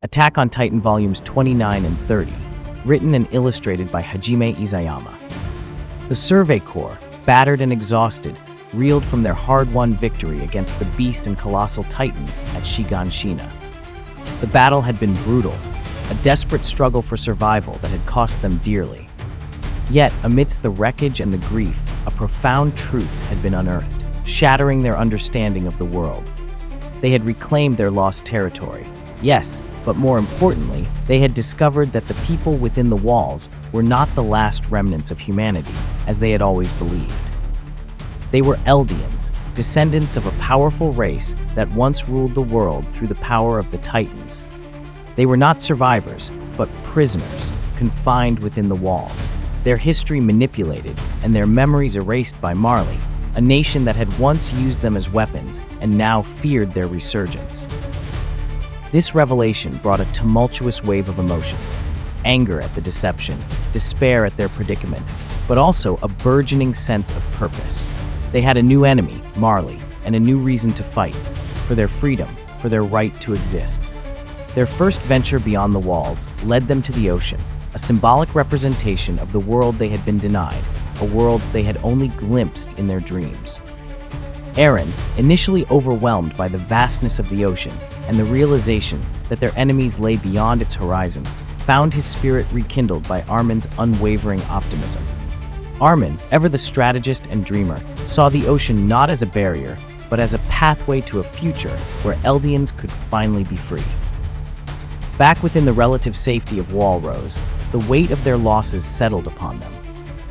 Attack on Titan Volumes 29 and 30, written and illustrated by Hajime Isayama. The Survey Corps, battered and exhausted, reeled from their hard-won victory against the Beast and Colossal Titans at Shiganshina. The battle had been brutal, a desperate struggle for survival that had cost them dearly. Yet, amidst the wreckage and the grief, a profound truth had been unearthed, shattering their understanding of the world. They had reclaimed their lost territory. Yes, but more importantly, they had discovered that the people within the walls were not the last remnants of humanity, as they had always believed. They were Eldians, descendants of a powerful race that once ruled the world through the power of the Titans. They were not survivors, but prisoners, confined within the walls, their history manipulated and their memories erased by Marley, a nation that had once used them as weapons and now feared their resurgence. This revelation brought a tumultuous wave of emotions: anger at the deception, despair at their predicament, but also a burgeoning sense of purpose. They had a new enemy, Marley, and a new reason to fight, for their freedom, for their right to exist. Their first venture beyond the walls led them to the ocean, a symbolic representation of the world they had been denied, a world they had only glimpsed in their dreams. Eren, initially overwhelmed by the vastness of the ocean and the realization that their enemies lay beyond its horizon, found his spirit rekindled by Armin's unwavering optimism. Armin, ever the strategist and dreamer, saw the ocean not as a barrier, but as a pathway to a future where Eldians could finally be free. Back within the relative safety of Walrose, the weight of their losses settled upon them.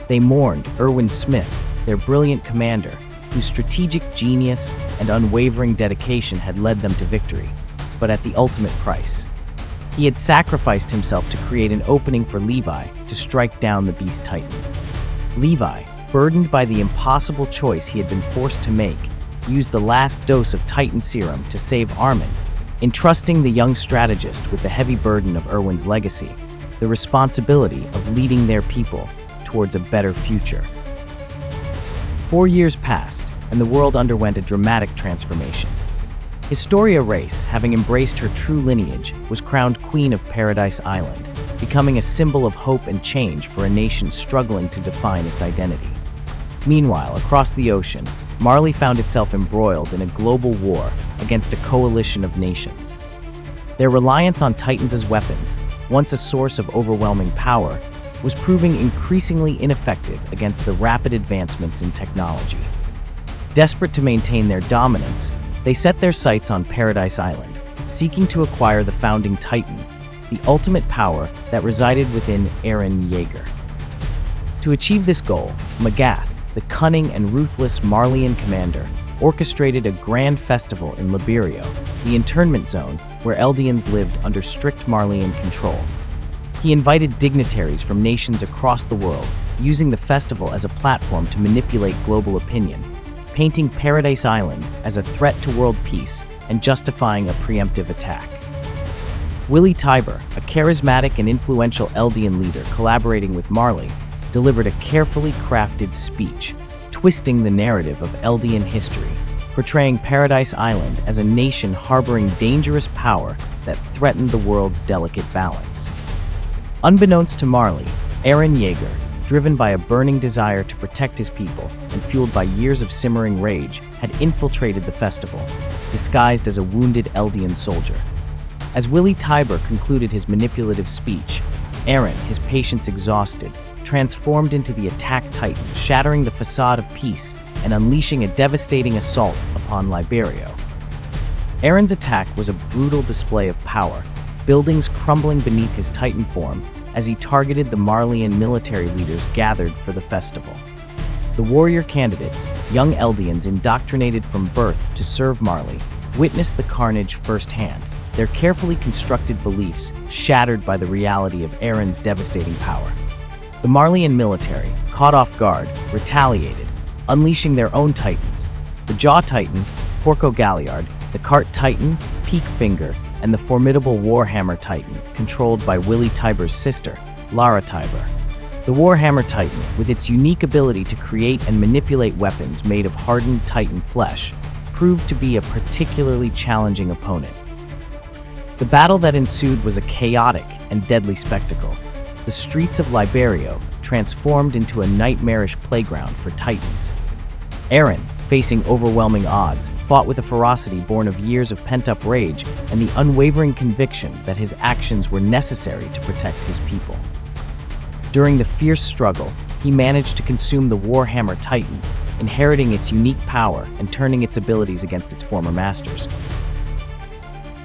They mourned Erwin Smith, their brilliant commander, whose strategic genius and unwavering dedication had led them to victory, but at the ultimate price. He had sacrificed himself to create an opening for Levi to strike down the Beast Titan. Levi, burdened by the impossible choice he had been forced to make, used the last dose of Titan serum to save Armin, entrusting the young strategist with the heavy burden of Erwin's legacy, the responsibility of leading their people towards a better future. 4 years passed, and the world underwent a dramatic transformation. Historia Race, having embraced her true lineage, was crowned Queen of Paradise Island, becoming a symbol of hope and change for a nation struggling to define its identity. Meanwhile, across the ocean, Marley found itself embroiled in a global war against a coalition of nations. Their reliance on Titans as weapons, once a source of overwhelming power, was proving increasingly ineffective against the rapid advancements in technology. Desperate to maintain their dominance, they set their sights on Paradise Island, seeking to acquire the founding Titan, the ultimate power that resided within Eren Yeager. To achieve this goal, Magath, the cunning and ruthless Marleyan commander, orchestrated a grand festival in Liberio, the internment zone where Eldians lived under strict Marleyan control. He invited dignitaries from nations across the world, using the festival as a platform to manipulate global opinion, painting Paradise Island as a threat to world peace and justifying a preemptive attack. Willie Tybur, a charismatic and influential Eldian leader collaborating with Marley, delivered a carefully crafted speech, twisting the narrative of Eldian history, portraying Paradise Island as a nation harboring dangerous power that threatened the world's delicate balance. Unbeknownst to Marley, Eren Yeager, driven by a burning desire to protect his people and fueled by years of simmering rage, had infiltrated the festival, disguised as a wounded Eldian soldier. As Willie Tybur concluded his manipulative speech, Eren, his patience exhausted, transformed into the attack Titan, shattering the facade of peace and unleashing a devastating assault upon Liberio. Eren's attack was a brutal display of power, buildings crumbling beneath his Titan form as he targeted the Marleyan military leaders gathered for the festival. The warrior candidates, young Eldians indoctrinated from birth to serve Marley, witnessed the carnage firsthand, their carefully constructed beliefs shattered by the reality of Eren's devastating power. The Marleyan military, caught off guard, retaliated, unleashing their own Titans: the Jaw Titan, Porco Galliard, the Cart Titan, Peak Finger, and the formidable Warhammer Titan, controlled by Willie Tybur's sister, Lara Tybur. The Warhammer Titan, with its unique ability to create and manipulate weapons made of hardened Titan flesh, proved to be a particularly challenging opponent. The battle that ensued was a chaotic and deadly spectacle. The streets of Liberio transformed into a nightmarish playground for Titans. Eren, facing overwhelming odds, fought with a ferocity born of years of pent-up rage and the unwavering conviction that his actions were necessary to protect his people. During the fierce struggle, he managed to consume the Warhammer Titan, inheriting its unique power and turning its abilities against its former masters.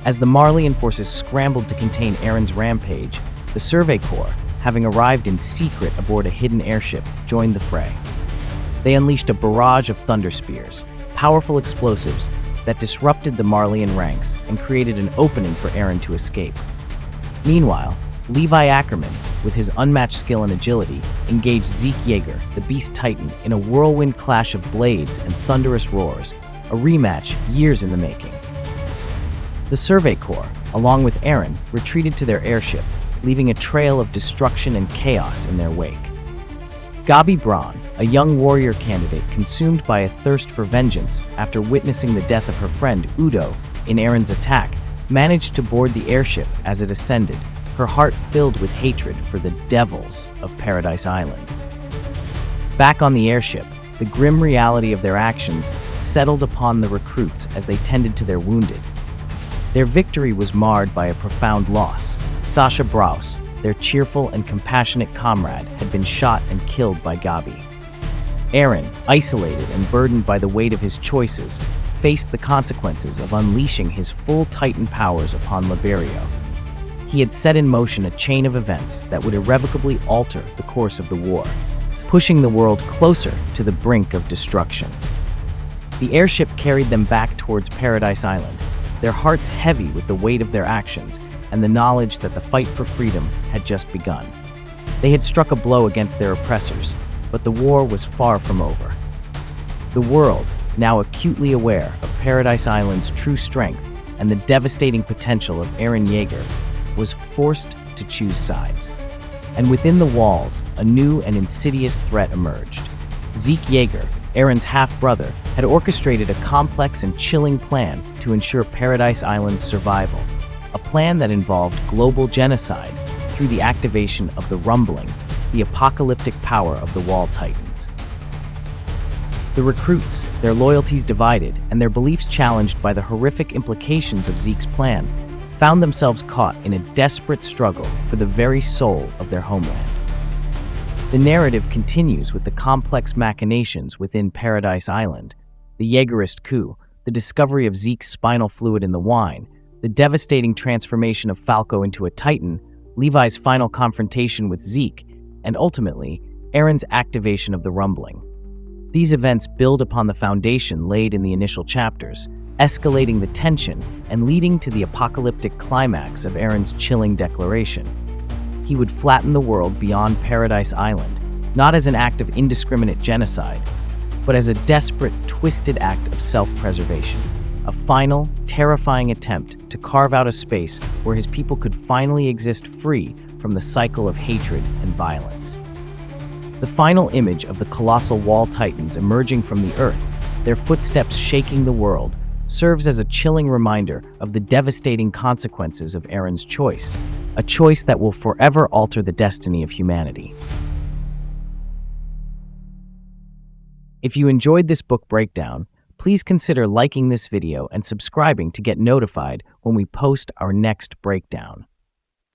As the Marleyan forces scrambled to contain Eren's rampage, the Survey Corps, having arrived in secret aboard a hidden airship, joined the fray. They unleashed a barrage of thunder spears, powerful explosives that disrupted the Marleyan ranks and created an opening for Eren to escape. Meanwhile, Levi Ackerman, with his unmatched skill and agility, engaged Zeke Yeager, the Beast Titan, in a whirlwind clash of blades and thunderous roars, a rematch years in the making. The Survey Corps, along with Eren, retreated to their airship, leaving a trail of destruction and chaos in their wake. Gabi Braun, a young warrior candidate consumed by a thirst for vengeance after witnessing the death of her friend Udo in Eren's attack, managed to board the airship as it ascended, her heart filled with hatred for the devils of Paradise Island. Back on the airship, the grim reality of their actions settled upon the recruits as they tended to their wounded. Their victory was marred by a profound loss. Sasha Braus, their cheerful and compassionate comrade, had been shot and killed by Gabi. Eren, isolated and burdened by the weight of his choices, faced the consequences of unleashing his full Titan powers upon Liberio. He had set in motion a chain of events that would irrevocably alter the course of the war, pushing the world closer to the brink of destruction. The airship carried them back towards Paradise Island, their hearts heavy with the weight of their actions and the knowledge that the fight for freedom had just begun. They had struck a blow against their oppressors, but the war was far from over. The world, now acutely aware of Paradise Island's true strength and the devastating potential of Eren Yeager, was forced to choose sides. And within the walls, a new and insidious threat emerged. Zeke Yeager, Eren's half-brother, had orchestrated a complex and chilling plan to ensure Paradise Island's survival, a plan that involved global genocide through the activation of the Rumbling, the apocalyptic power of the Wall Titans. The recruits, their loyalties divided and their beliefs challenged by the horrific implications of Zeke's plan, found themselves caught in a desperate struggle for the very soul of their homeland. The narrative continues with the complex machinations within Paradise Island, the Yeagerist coup, the discovery of Zeke's spinal fluid in the wine, the devastating transformation of Falco into a Titan, Levi's final confrontation with Zeke, and ultimately, Eren's activation of the Rumbling. These events build upon the foundation laid in the initial chapters, escalating the tension and leading to the apocalyptic climax of Eren's chilling declaration. He would flatten the world beyond Paradise Island, not as an act of indiscriminate genocide, but as a desperate, twisted act of self-preservation, a final, terrifying attempt to carve out a space where his people could finally exist free from the cycle of hatred and violence. The final image of the colossal Wall Titans emerging from the earth, their footsteps shaking the world, serves as a chilling reminder of the devastating consequences of Eren's choice, a choice that will forever alter the destiny of humanity. If you enjoyed this book breakdown, please consider liking this video and subscribing to get notified when we post our next breakdown.